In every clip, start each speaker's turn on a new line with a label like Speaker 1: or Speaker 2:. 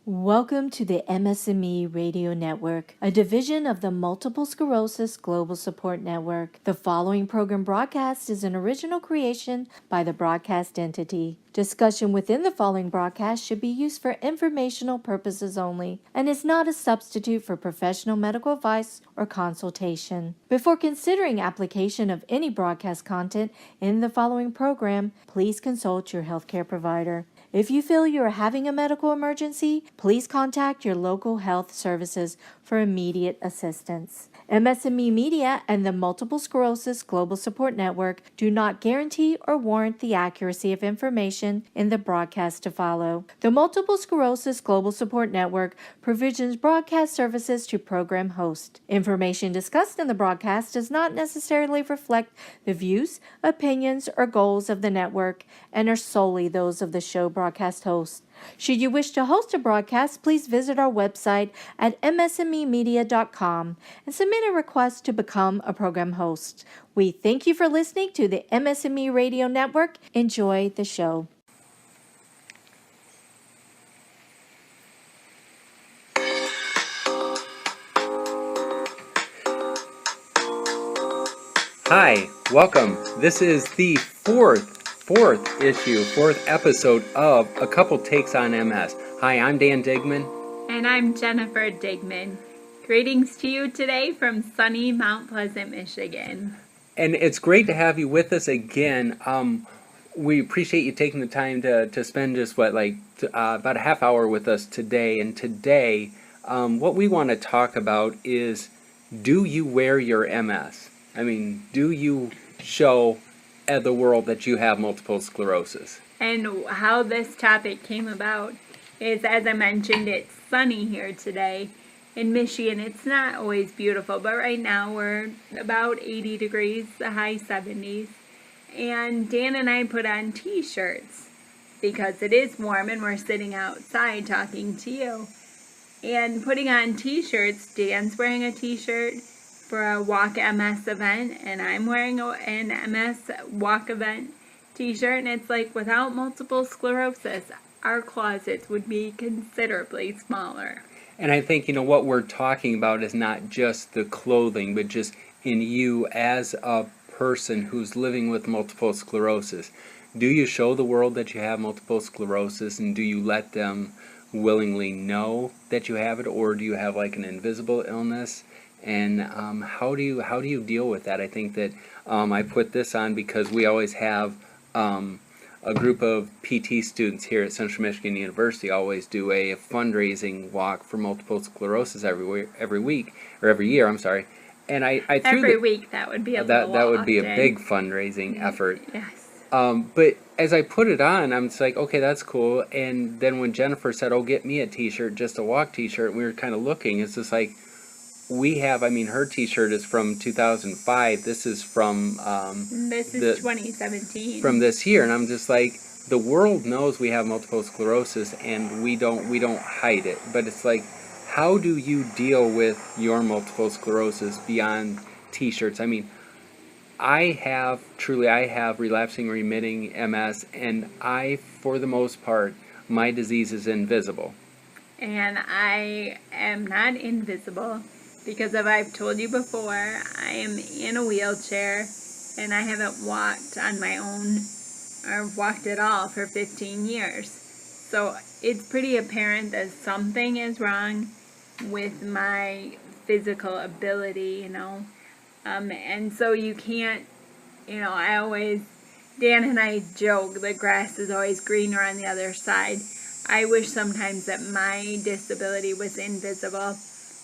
Speaker 1: Welcome to the MS&Me Radio Network, a division of the Multiple Sclerosis Global Support Network. The following program broadcast is an original creation by the broadcast entity. Discussion within the following broadcast should be used for informational purposes only and is not a substitute for professional medical advice or consultation. Before considering application of any broadcast content in the following program, please consult your healthcare provider. If you feel you are having a medical emergency, please contact your local health services for immediate assistance. MS&Me Media and the Multiple Sclerosis Global Support Network do not guarantee or warrant the accuracy of information in the broadcast to follow. The Multiple Sclerosis Global Support Network provisions broadcast services to program hosts. Information discussed in the broadcast does not necessarily reflect the views, opinions, or goals of the network and are solely those of the show broadcast host. Should you wish to host a broadcast, please visit our website at msmemedia.com and submit a request to become a program host. We thank you for listening to the MS&Me Radio Network. Enjoy the show.
Speaker 2: Hi, welcome. This is the fourth episode of A Couple Takes on MS. Hi, I'm Dan Digman.
Speaker 3: And I'm Jennifer Digman. Greetings to you today from sunny Mount Pleasant, Michigan.
Speaker 2: And it's great to have you with us again. We appreciate you taking the time to spend just about a half hour with us today. And today, what we want to talk about is, do you wear your MS? I mean, do you show the world that you have multiple sclerosis?
Speaker 3: And how this topic came about is, as I mentioned, it's sunny here today. In Michigan, it's not always beautiful, but right now we're about 80 degrees, the high 70s. And Dan and I put on t-shirts because it is warm and we're sitting outside talking to you. And putting on t-shirts, Dan's wearing a t-shirt for a Walk MS event, and I'm wearing an MS Walk event t-shirt, and it's like, without multiple sclerosis, our closets would be considerably smaller.
Speaker 2: And I think, what we're talking about is not just the clothing, but just in you as a person who's living with multiple sclerosis. Do you show the world that you have multiple sclerosis, and do you let them willingly know that you have it, or do you have like an invisible illness? And how do you deal with that? I think that I put this on because we always have a group of PT students here at Central Michigan University always do a fundraising walk for multiple sclerosis every year. I'm sorry. And I threw
Speaker 3: every week that would be
Speaker 2: that would be a big fundraising effort.
Speaker 3: Yes.
Speaker 2: But as I put it on, I'm just like, okay, that's cool. And then when Jennifer said, "Oh, get me a T-shirt, just a walk T-shirt," we were kind of looking. It's just like, we have, her T-shirt is from 2005. This is from
Speaker 3: 2017.
Speaker 2: From this year, and I'm just like, the world knows we have multiple sclerosis, and we don't hide it. But it's like, how do you deal with your multiple sclerosis beyond T-shirts? I have relapsing remitting MS, and for the most part, my disease is invisible.
Speaker 3: And I am not invisible. Because I've told you before, I am in a wheelchair and I haven't walked on my own or walked at all for 15 years. So it's pretty apparent that something is wrong with my physical ability, and so you can't, Dan and I joke, the grass is always greener on the other side. I wish sometimes that my disability was invisible,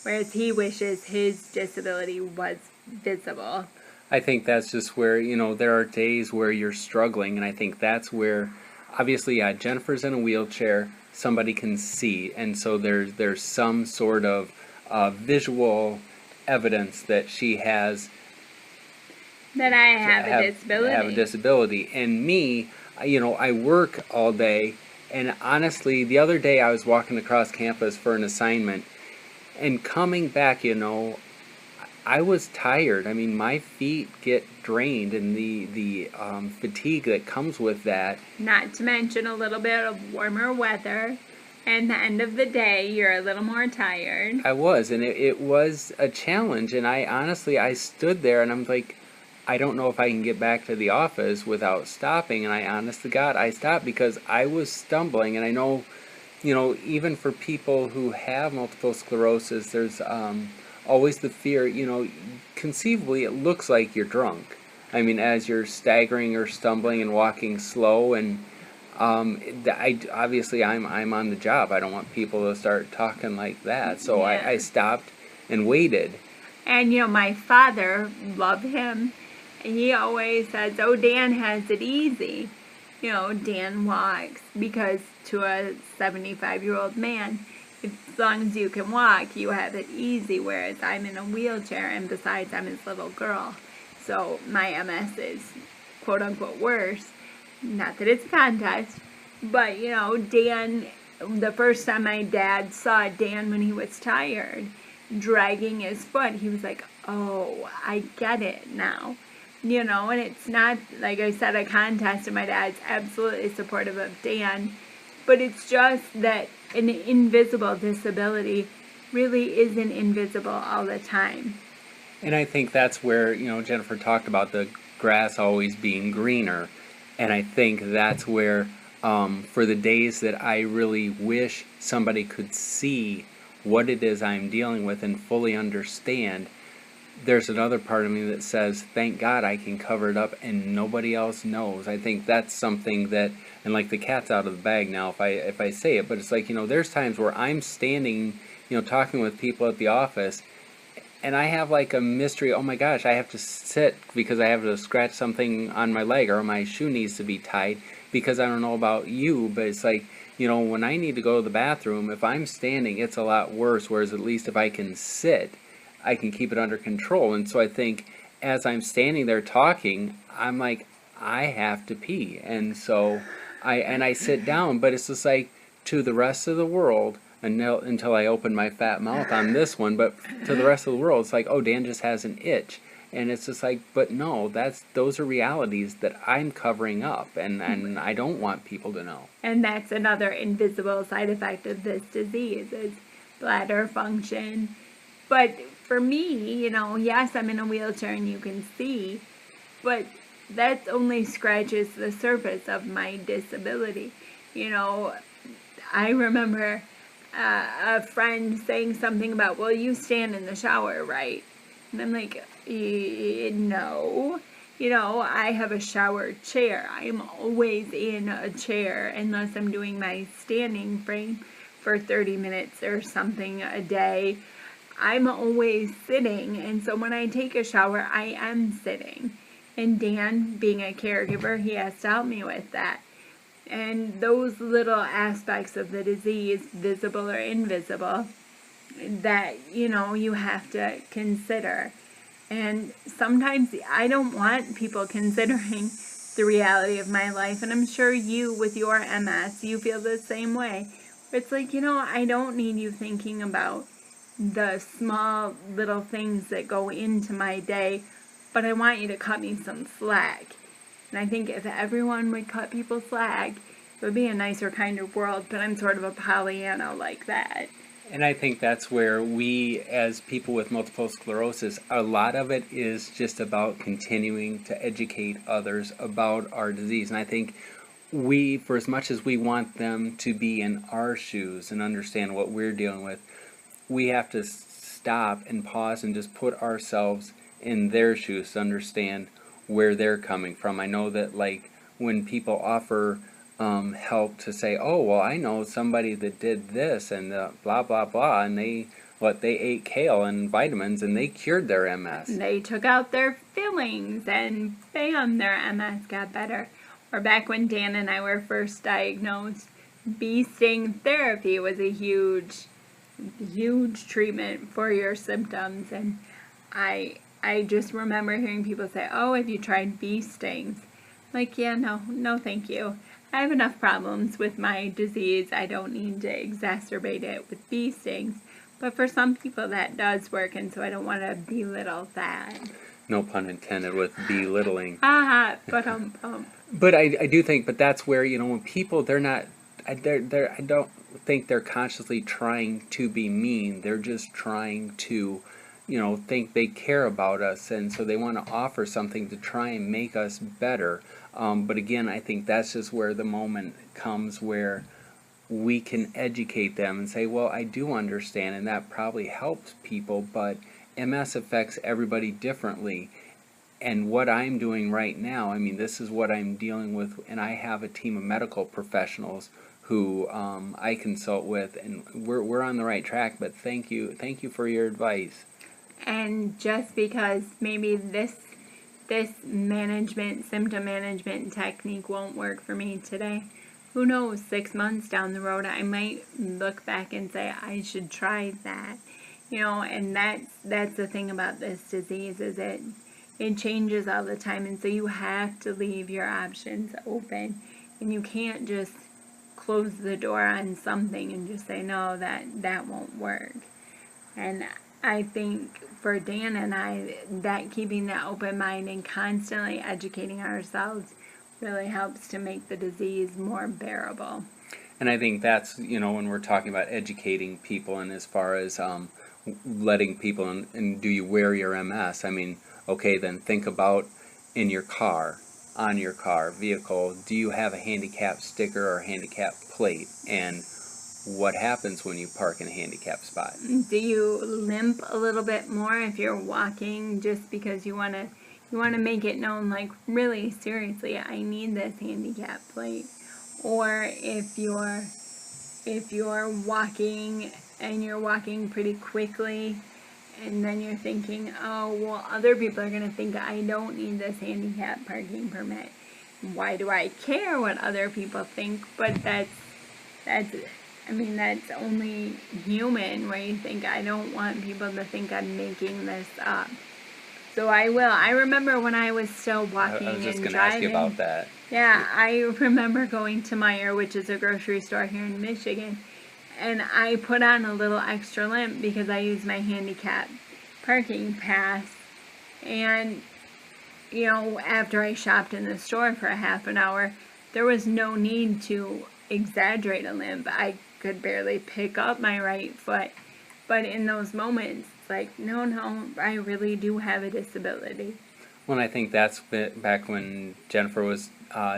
Speaker 3: whereas he wishes his disability was visible.
Speaker 2: I think that's just where, there are days where you're struggling, and I think that's where, obviously, Jennifer's in a wheelchair, somebody can see, and so there's some sort of visual evidence that she has
Speaker 3: that I have a
Speaker 2: disability. And me, I work all day, and honestly, the other day I was walking across campus for an assignment, and coming back, I was tired. My feet get drained, and the fatigue that comes with that.
Speaker 3: Not to mention a little bit of warmer weather. And the end of the day, you're a little more tired.
Speaker 2: I was, and it was a challenge. And I honestly, I stood there and I'm like, I don't know if I can get back to the office without stopping. And I, honest to God, I stopped because I was stumbling. And I know, even for people who have multiple sclerosis, there's always the fear, conceivably it looks like you're drunk. I mean, as you're staggering or stumbling and walking slow, and obviously I'm on the job. I don't want people to start talking like that. So
Speaker 3: Yeah.
Speaker 2: I stopped and waited.
Speaker 3: And my father, love him, he always says, "Oh, Dan has it easy." Dan walks because to a 75-year-old man, as long as you can walk, you have it easy. Whereas I'm in a wheelchair, and besides, I'm his little girl. So my MS is quote unquote worse. Not that it's a contest, but Dan, the first time my dad saw Dan when he was tired, dragging his foot, he was like, "Oh, I get it now." And it's not, like I said, a contest, and my dad's absolutely supportive of Dan, but it's just that an invisible disability really isn't invisible all the time.
Speaker 2: And I think that's where, Jennifer talked about the grass always being greener. And I think that's where, for the days that I really wish somebody could see what it is I'm dealing with and fully understand, there's another part of me that says, thank God I can cover it up and nobody else knows. I think that's something that, and like the cat's out of the bag now if I say it, but it's like, there's times where I'm standing, talking with people at the office, and I have like a mystery, oh my gosh, I have to sit because I have to scratch something on my leg, or my shoe needs to be tied, because I don't know about you, but it's like, when I need to go to the bathroom, if I'm standing, it's a lot worse, whereas at least if I can sit, I can keep it under control. And so I think as I'm standing there talking, I'm like, I have to pee. And so I sit down, but it's just like, to the rest of the world, until I open my fat mouth on this one, but to the rest of the world, it's like, oh, Dan just has an itch. And it's just like, but no, those are realities that I'm covering up, and I don't want people to know.
Speaker 3: And that's another invisible side effect of this disease is bladder function. But for me, yes, I'm in a wheelchair and you can see, but that only scratches the surface of my disability. I remember a friend saying something about, well, you stand in the shower, right? And I'm like, no. I have a shower chair. I'm always in a chair unless I'm doing my standing frame for 30 minutes or something a day. I'm always sitting, and so when I take a shower, I am sitting. And Dan, being a caregiver, he has to help me with that. And those little aspects of the disease, visible or invisible, that, you have to consider. And sometimes I don't want people considering the reality of my life, and I'm sure you, with your MS, you feel the same way. It's like, I don't need you thinking about the small little things that go into my day, but I want you to cut me some slack. And I think if everyone would cut people slack, it would be a nicer, kinder world, but I'm sort of a Pollyanna like that.
Speaker 2: And I think that's where we, as people with multiple sclerosis, a lot of it is just about continuing to educate others about our disease. And I think we, for as much as we want them to be in our shoes and understand what we're dealing with, we have to stop and pause and just put ourselves in their shoes to understand where they're coming from. I know that, like, when people offer help to say, oh, well, I know somebody that did this and blah, blah, blah, and they ate kale and vitamins and they cured their MS.
Speaker 3: They took out their fillings and bam, their MS got better. Or back when Dan and I were first diagnosed, bee sting therapy was a huge treatment for your symptoms. And I just remember hearing people say, oh, have you tried bee stings? Like, yeah, no, thank you. I have enough problems with my disease. I don't need to exacerbate it with bee stings. But for some people that does work, and so I don't want to belittle that.
Speaker 2: No pun intended with belittling.
Speaker 3: But
Speaker 2: But I do think, but that's where, when people, they're not, think they're consciously trying to be mean. They're just trying to, think they care about us, and so they want to offer something to try and make us better. But again, I think that's just where the moment comes where we can educate them and say, well, I do understand, and that probably helps people, but MS affects everybody differently. And what I'm doing right now, I mean, this is what I'm dealing with, and I have a team of medical professionals who I consult with, and we're on the right track. But thank you for your advice.
Speaker 3: And just because maybe this symptom management technique won't work for me today, who knows, 6 months down the road I might look back and say I should try that. And that's the thing about this disease, is it changes all the time, and so you have to leave your options open, and you can't just close the door on something and just say no, that won't work. And I think for Dan and I, that keeping that open mind and constantly educating ourselves really helps to make the disease more bearable.
Speaker 2: And I think that's, when we're talking about educating people, and as far as letting people, and do you wear your MS? I mean, okay, then think about in your car, on your car, vehicle, do you have a handicap sticker or a handicap plate? And what happens when you park in a handicap spot?
Speaker 3: Do you limp a little bit more if you're walking, just because you want to make it known, like, really seriously, I need this handicap plate? Or if you're walking and you're walking pretty quickly, and then you're thinking, oh, well, other people are going to think I don't need this handicap parking permit. Why do I care what other people think? But that's only human, where you think, I don't want people to think I'm making this up. So I will. I remember when I was still walking
Speaker 2: I was just
Speaker 3: and
Speaker 2: going to ask you
Speaker 3: driving.
Speaker 2: about that.
Speaker 3: Yeah, I remember going to Meijer, which is a grocery store here in Michigan, and I put on a little extra limp because I used my handicap parking pass. And, after I shopped in the store for a half an hour, there was no need to exaggerate a limp. I could barely pick up my right foot. But in those moments, it's like, no, I really do have a disability.
Speaker 2: Well, I think that's back when Jennifer was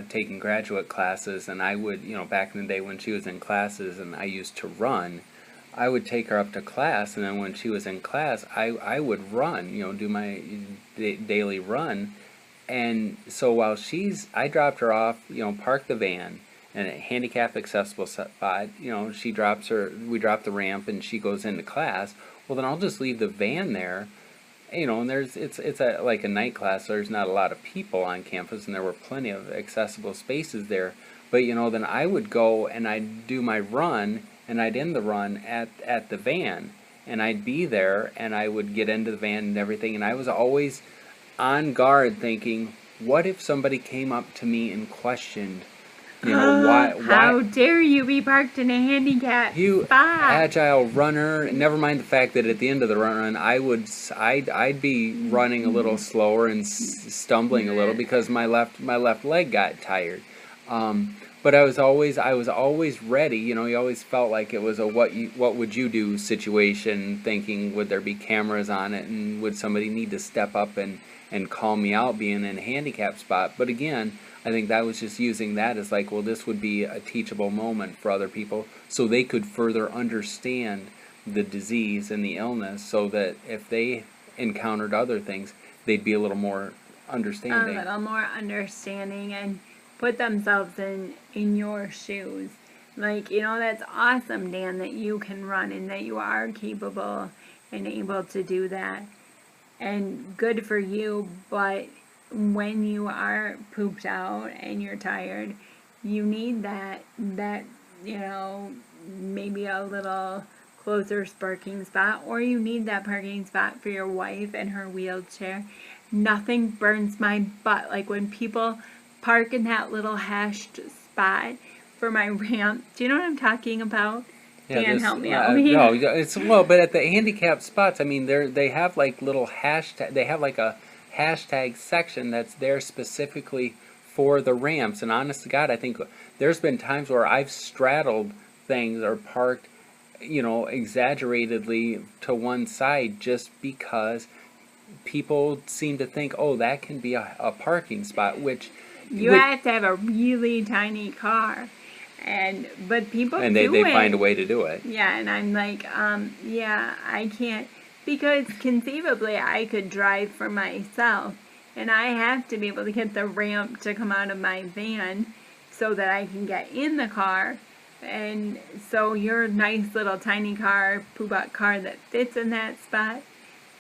Speaker 2: taking graduate classes, and I would, back in the day when she was in classes and I used to run, I would take her up to class, and then when she was in class, I would run, do my daily run. And so while I dropped her off, parked the van in a handicap accessible spot, we drop the ramp and she goes into class. Well, then I'll just leave the van there. And it's like a night class, so there's not a lot of people on campus, and there were plenty of accessible spaces there. But then I would go and I'd do my run, and I'd end the run at the van, and I'd be there, and I would get into the van and everything, and I was always on guard, thinking, what if somebody came up to me and questioned, why
Speaker 3: How dare you be parked in a handicap
Speaker 2: you
Speaker 3: spot?
Speaker 2: Agile runner. Never mind the fact that at the end of the run, I'd be running a little slower and stumbling a little because my left leg got tired. But I was always ready. You always felt like it was a what would you do situation, thinking, would there be cameras on it, and would somebody need to step up and call me out being in a handicap spot? But again, I think that was just using that as like, well, this would be a teachable moment for other people, so they could further understand the disease and the illness, so that if they encountered other things, they'd be a little more understanding.
Speaker 3: A little more understanding, and put themselves in your shoes. Like, that's awesome, Dan, that you can run and that you are capable and able to do that. And good for you, but when you are pooped out and you're tired, you need that maybe a little closer parking spot, or you need that parking spot for your wife and her wheelchair. Nothing burns my butt like when people park in that little hashed spot for my ramp. Do you know what I'm talking about?
Speaker 2: Yeah,
Speaker 3: Dan, help me out.
Speaker 2: No, it's but at the handicap spots, I mean, they have like little hashtag. They have like a hashtag section that's there specifically for the ramps. And honest to God, I think there's been times where I've straddled things are parked, exaggeratedly to one side just because people seem to think, oh, that can be a parking spot,
Speaker 3: You have to have a really tiny car. But people
Speaker 2: and
Speaker 3: do
Speaker 2: they
Speaker 3: it.
Speaker 2: find a way to do it.
Speaker 3: Yeah, and I'm like, yeah, I can't, because conceivably I could drive for myself, and I have to be able to get the ramp to come out of my van so that I can get in the car. And so your nice little tiny car, poop-out car that fits in that spot,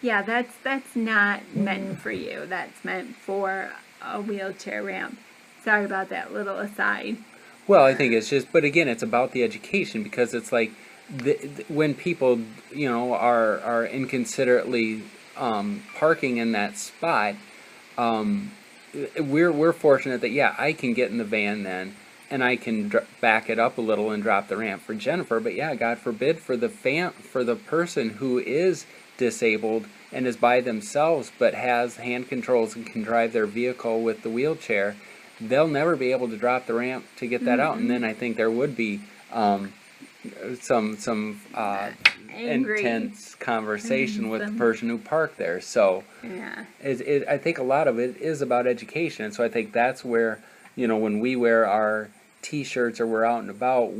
Speaker 3: yeah, that's not meant for you. That's meant for a wheelchair ramp. Sorry about that little aside.
Speaker 2: Well, I think it's just, but again, it's about the education, because it's like when people, are inconsiderately parking in that spot, we're fortunate that, yeah, I can get in the van then, and I can back it up a little and drop the ramp for Jennifer. But yeah, God forbid for the person who is disabled and is by themselves but has hand controls and can drive their vehicle with the wheelchair, they'll never be able to drop the ramp to get that out. And then I think there would be some
Speaker 3: Angry.
Speaker 2: intense conversation with the person who parked there. So
Speaker 3: Yeah.
Speaker 2: I think a lot of it is about education. And so I think that's where, when we wear our T-shirts or we're out and about,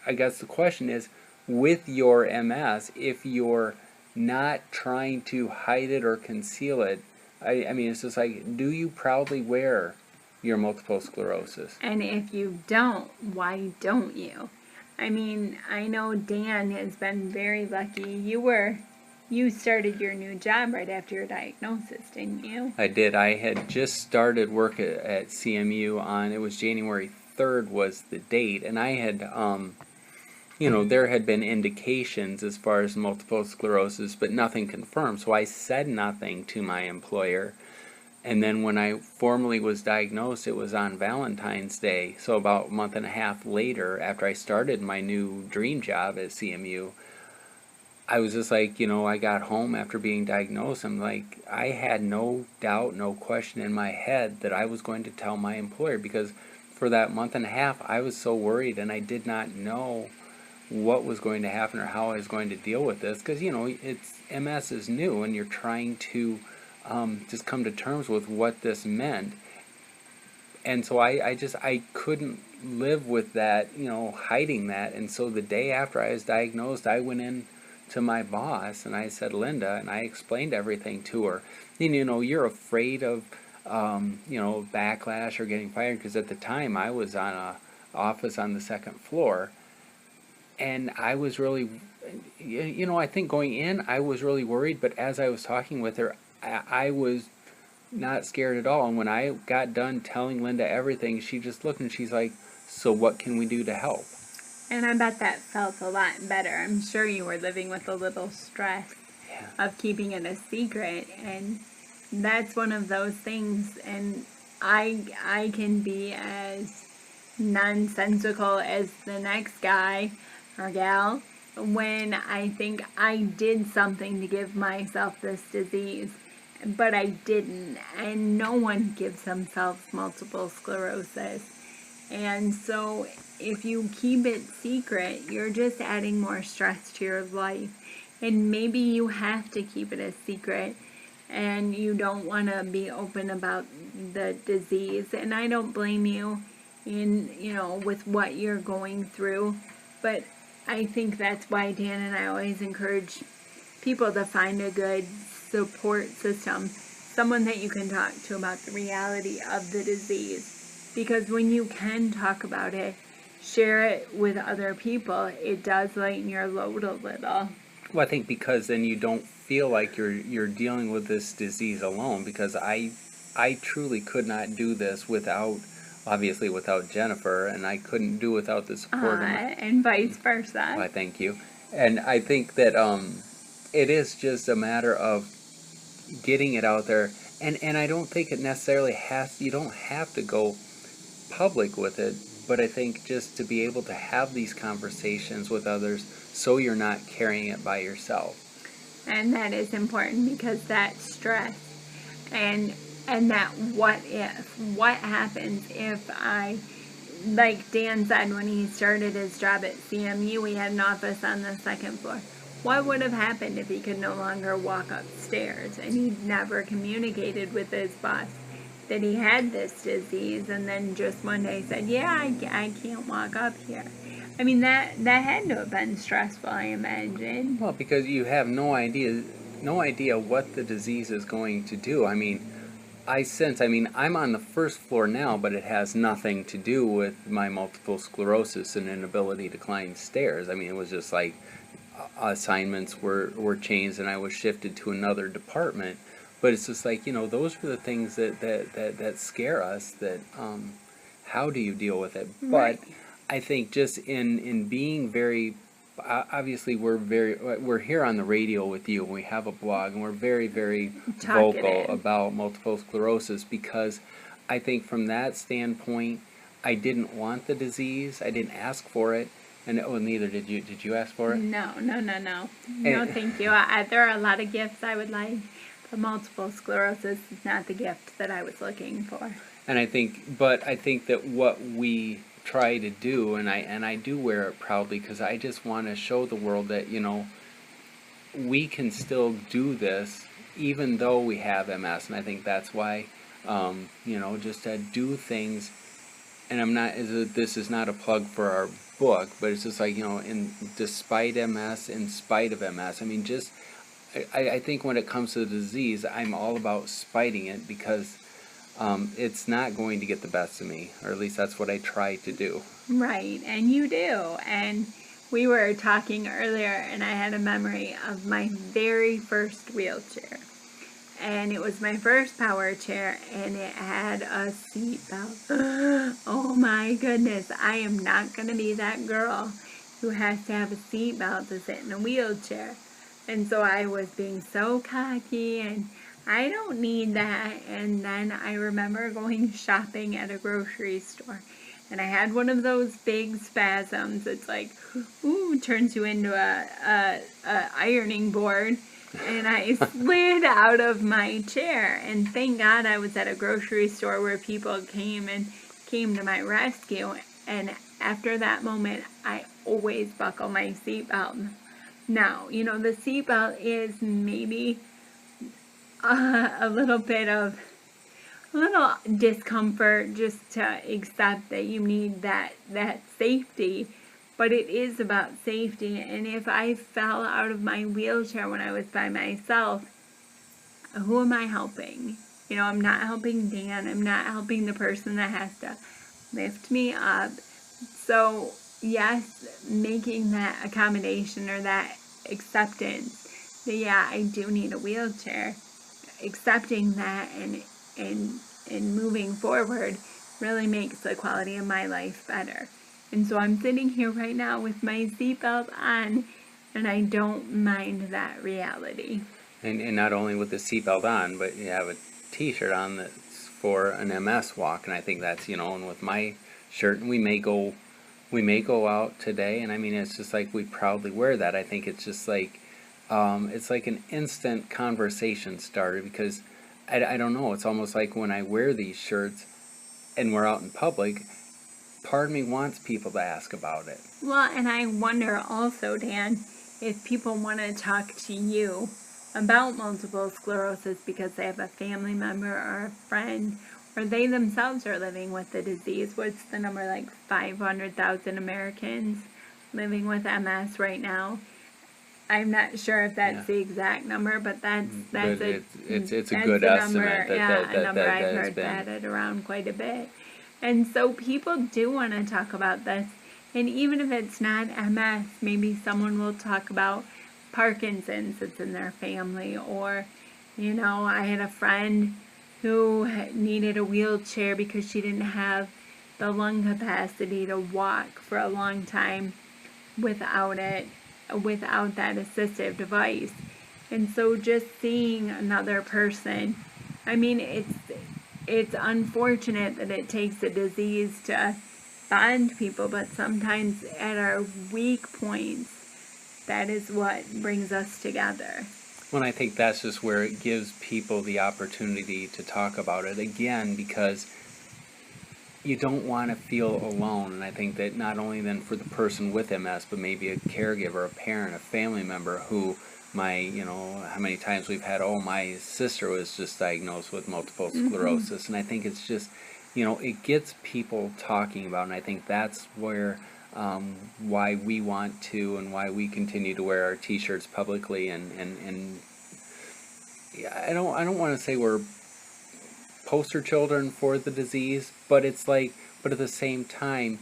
Speaker 2: I guess the question is, with your MS, if you're not trying to hide it or conceal it, I mean, it's just like, do you proudly wear your multiple sclerosis?
Speaker 3: And if you don't, why don't you? I mean, I know Dan has been very lucky. You started your new job right after your diagnosis, didn't you?
Speaker 2: I did. I had just started work at CMU it was January 3rd was the date, and I had, there had been indications as far as multiple sclerosis, but nothing confirmed. So I said nothing to my employer. And then when I formally was diagnosed, it was on Valentine's Day. So about a month and a half later, after I started my new dream job at CMU, I was just like, I got home after being diagnosed. I'm like, I had no doubt, no question in my head that I was going to tell my employer, because for that month and a half, I was so worried and I did not know what was going to happen or how I was going to deal with this. Because, it's MS is new and you're trying to just come to terms with what this meant. And so I couldn't live with that, hiding that. And so the day after I was diagnosed, I went in to my boss and I said, Linda, and I explained everything to her. And, you're afraid of, backlash or getting fired, because at the time I was on a office on the second floor, and I was really, I think going in, I was really worried, but as I was talking with her, I was not scared at all. And when I got done telling Linda everything, she just looked and she's like, so what can we do to help?
Speaker 3: And I bet that felt a lot better. I'm sure you were living with a little stress of keeping it a secret, and that's one of those things. And I can be as nonsensical as the next guy or gal when I think I did something to give myself this disease, but I didn't. And no one gives themselves multiple sclerosis. And so if you keep it secret, you're just adding more stress to your life. And maybe you have to keep it a secret and you don't want to be open about the disease. And I don't blame you with what you're going through. But I think that's why Dan and I always encourage people to find a good support system, someone that you can talk to about the reality of the disease. Because when you can talk about it, share it with other people, it does lighten your load a little.
Speaker 2: Well, I think because then you don't feel like you're dealing with this disease alone, because I truly could not do this without Jennifer, and I couldn't do without the support.
Speaker 3: And vice versa.
Speaker 2: Well, thank you. And I think that it is just a matter of getting it out there, and I don't think it necessarily you don't have to go public with it, but I think just to be able to have these conversations with others so you're not carrying it by yourself.
Speaker 3: And that is important, because that stress and that what happens if I like Dan said, when he started his job at CMU, he had an office on the second floor. What would have happened if he could no longer walk upstairs and he'd never communicated with his boss that he had this disease, and then just one day said, yeah, I can't walk up here? I mean, that had to have been stressful, I imagine.
Speaker 2: Well, because you have no idea what the disease is going to do. I mean, I'm on the first floor now, but it has nothing to do with my multiple sclerosis and inability to climb stairs. I mean, it was just like assignments were changed and I was shifted to another department. But it's just like, those are the things that scare us, that how do you deal with it?
Speaker 3: Right.
Speaker 2: But I think just in being very, obviously we're here on the radio with you, and we have a blog, and we're very, very vocal about multiple sclerosis, because I think from that standpoint, I didn't want the disease, I didn't ask for it, and neither did you. Did you ask for it?
Speaker 3: No, thank you. There are a lot of gifts I would like, but multiple sclerosis is not the gift that I was looking for.
Speaker 2: And I think that what we try to do, and I do wear it proudly, because I just want to show the world that we can still do this even though we have MS, and I think that's why just to do things. And this is not a plug for our book, but it's just like, despite MS, in spite of MS. I mean, I think when it comes to the disease, I'm all about spiting it, because it's not going to get the best of me, or at least that's what I try to do.
Speaker 3: Right, and you do. And we were talking earlier, and I had a memory of my very first wheelchair. And it was my first power chair, and it had a seat belt. Oh my goodness, I am not going to be that girl who has to have a seat belt to sit in a wheelchair. And so I was being so cocky, and I don't need that. And then I remember going shopping at a grocery store, and I had one of those big spasms. It's like, ooh, turns you into a ironing board. And I slid out of my chair, and thank God I was at a grocery store where people came to my rescue. And after that moment, I always buckle my seatbelt. Now, the seatbelt is maybe a little discomfort, just to accept that you need that safety. But it is about safety, and if I fell out of my wheelchair when I was by myself, who am I helping? I'm not helping Dan. I'm not helping the person that has to lift me up. So, yes, making that accommodation or that acceptance that, yeah, I do need a wheelchair, accepting that and moving forward really makes the quality of my life better. And so I'm sitting here right now with my seatbelt on, and I don't mind that reality.
Speaker 2: And not only with the seatbelt on, but you have a T-shirt on that's for an MS walk, and I think that's, and with my shirt, and we may go out today, and I mean, it's just like we proudly wear that. I think it's just like, it's like an instant conversation starter, because I don't know, it's almost like when I wear these shirts and we're out in public, part of me wants people to ask about it.
Speaker 3: Well, and I wonder also, Dan, if people want to talk to you about multiple sclerosis because they have a family member or a friend, or they themselves are living with the disease. What's the number, like 500,000 Americans living with MS right now? I'm not sure if that's the exact number, but it's
Speaker 2: a good estimate.
Speaker 3: A number I've heard batted around quite a bit. And so people do want to talk about this. And even if it's not MS, maybe someone will talk about Parkinson's that's in their family. Or, I had a friend who needed a wheelchair because she didn't have the lung capacity to walk for a long time without that assistive device. And so just seeing another person, I mean, it's unfortunate that it takes a disease to bond people, but sometimes at our weak points, that is what brings us together.
Speaker 2: Well, I think that's just where it gives people the opportunity to talk about it again, because you don't want to feel alone. And I think that not only then for the person with MS, but maybe a caregiver, a parent, a family member who how many times we've had, oh, my sister was just diagnosed with multiple sclerosis. And I think it's just, it gets people talking about, and I think that's where, why we want to and why we continue to wear our t-shirts publicly. And yeah, I don't want to say we're poster children for the disease, but but at the same time,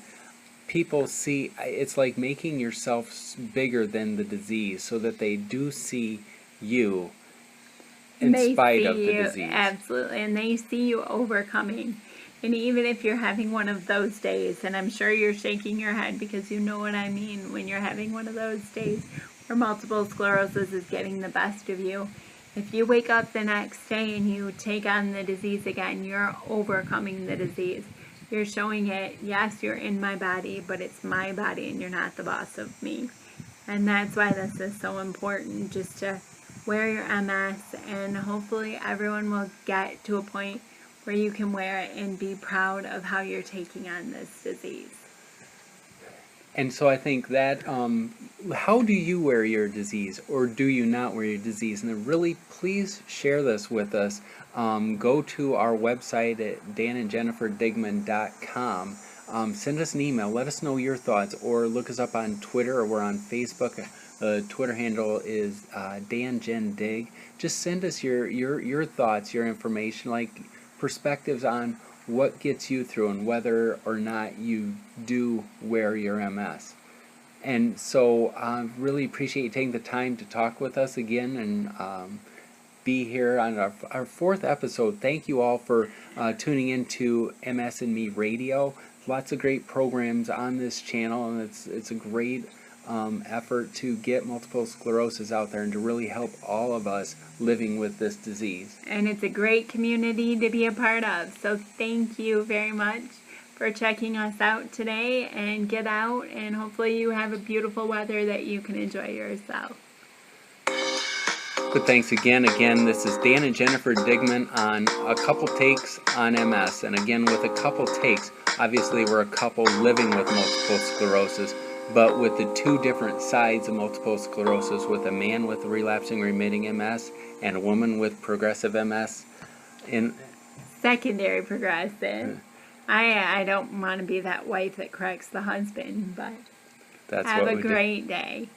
Speaker 2: people see it's like making yourself bigger than the disease so that they do see you in
Speaker 3: They
Speaker 2: spite
Speaker 3: see
Speaker 2: of the
Speaker 3: you,
Speaker 2: disease.
Speaker 3: absolutely, and they see you overcoming. And even if you're having one of those days, and I'm sure you're shaking your head because you know what I mean when you're having one of those days where multiple sclerosis is getting the best of you, if you wake up the next day and you take on the disease again, you're overcoming the disease. You're showing it, yes, you're in my body, but it's my body and you're not the boss of me. And that's why this is so important, just to wear your MS, and hopefully everyone will get to a point where you can wear it and be proud of how you're taking on this disease.
Speaker 2: And so I think that, how do you wear your disease, or do you not wear your disease? And really, please share this with us. Go to our website at danandjenniferdigman.com. Send us an email. Let us know your thoughts, or look us up on Twitter, or we're on Facebook. The Twitter handle is DanJenDig. Just send us your thoughts, your information, like perspectives on what gets you through and whether or not you do wear your MS. And so I really appreciate you taking the time to talk with us again and be here on our fourth episode. Thank you all for tuning into MS&Me Radio. Lots of great programs on this channel, and it's a great effort to get multiple sclerosis out there and to really help all of us living with this disease.
Speaker 3: And it's a great community to be a part of. So thank you very much for checking us out today, and get out and hopefully you have a beautiful weather that you can enjoy yourself.
Speaker 2: But thanks again. This is Dan and Jennifer Digman on A Couple Takes on MS. And again, with A Couple Takes, obviously we're a couple living with multiple sclerosis, but with the two different sides of multiple sclerosis, with a man with relapsing remitting MS and a woman with progressive MS.
Speaker 3: Secondary progressive. I don't want to be that wife that corrects the husband, but
Speaker 2: That's
Speaker 3: have
Speaker 2: what
Speaker 3: a
Speaker 2: we do.
Speaker 3: great day.